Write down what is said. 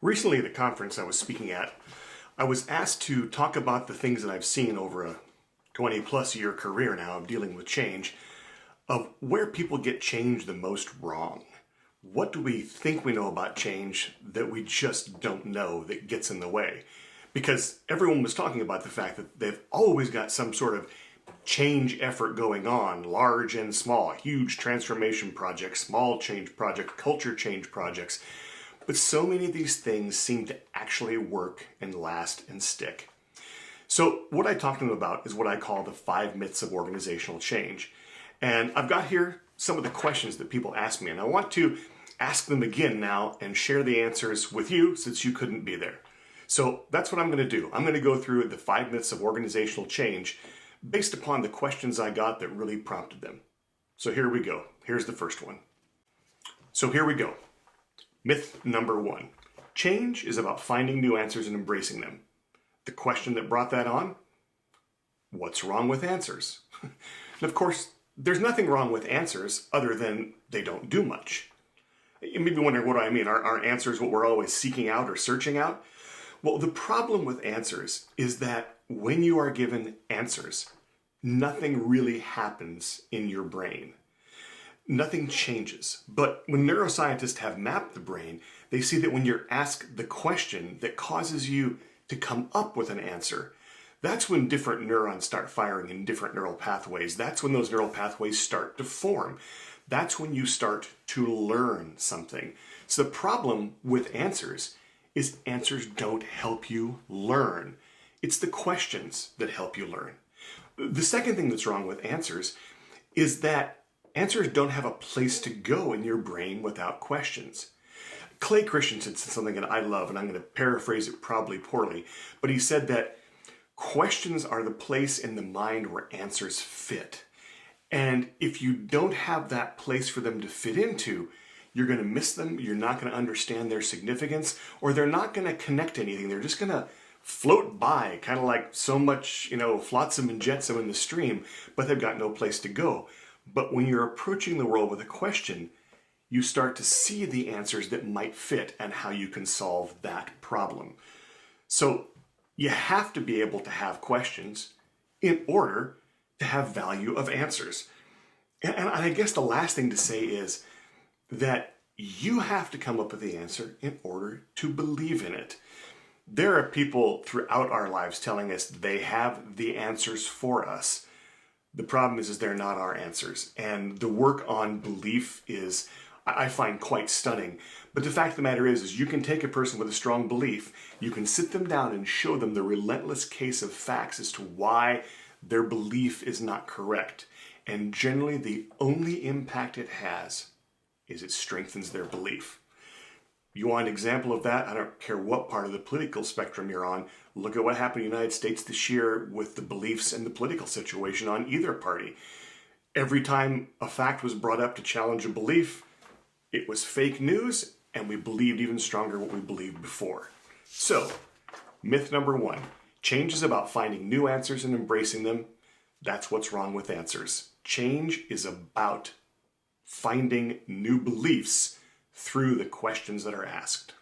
Recently at a conference I was speaking at, I was asked to talk about the things that I've seen over a 20-plus year career now of dealing with change, of where people get change the most wrong. What do we think we know about change that we just don't know that gets in the way? Because everyone was talking about the fact that they've always got some sort of change effort going on, large and small, huge transformation projects, small change projects, culture change projects. But so many of these things seem to actually work and last and stick. So what I talked to them about is what I call the 5 myths of organizational change. And I've got here some of the questions that people ask me, and I want to ask them again now and share the answers with you since you couldn't be there. So that's what I'm going to do. I'm going to go through the 5 myths of organizational change based upon the questions I got that really prompted them. So here we go. Here's the first one. So here we go. Myth number 1. Change is about finding new answers and embracing them. The question that brought that on? What's wrong with answers? And of course, there's nothing wrong with answers other than they don't do much. You may be wondering, what do I mean? Are answers what we're always seeking out or searching out? Well, the problem with answers is that when you are given answers, nothing really happens in your brain. Nothing changes. But when neuroscientists have mapped the brain, they see that when you're asked the question that causes you to come up with an answer, that's when different neurons start firing in different neural pathways. That's when those neural pathways start to form. That's when you start to learn something. So the problem with answers is answers don't help you learn. It's the questions that help you learn. The second thing that's wrong with answers is that answers don't have a place to go in your brain without questions. Clay Christensen said something that I love, and I'm going to paraphrase it probably poorly, but he said that questions are the place in the mind where answers fit. And if you don't have that place for them to fit into, you're going to miss them, you're not going to understand their significance, or they're not going to connect to anything. They're just going to float by, kind of like so much, flotsam and jetsam in the stream, but they've got no place to go. But when you're approaching the world with a question, you start to see the answers that might fit and how you can solve that problem. So you have to be able to have questions in order to have value of answers. And I guess the last thing to say is that you have to come up with the answer in order to believe in it. There are people throughout our lives telling us they have the answers for us. The problem is they're not our answers. And the work on belief is, I find, quite stunning. But the fact of the matter is you can take a person with a strong belief, you can sit them down and show them the relentless case of facts as to why their belief is not correct. And generally the only impact it has is it strengthens their belief. You want an example of that? I don't care what part of the political spectrum you're on. Look at what happened in the United States this year with the beliefs and the political situation on either party. Every time a fact was brought up to challenge a belief, it was fake news, and we believed even stronger what we believed before. So, myth number 1, change is about finding new answers and embracing them. That's what's wrong with answers. Change is about finding new beliefs through the questions that are asked.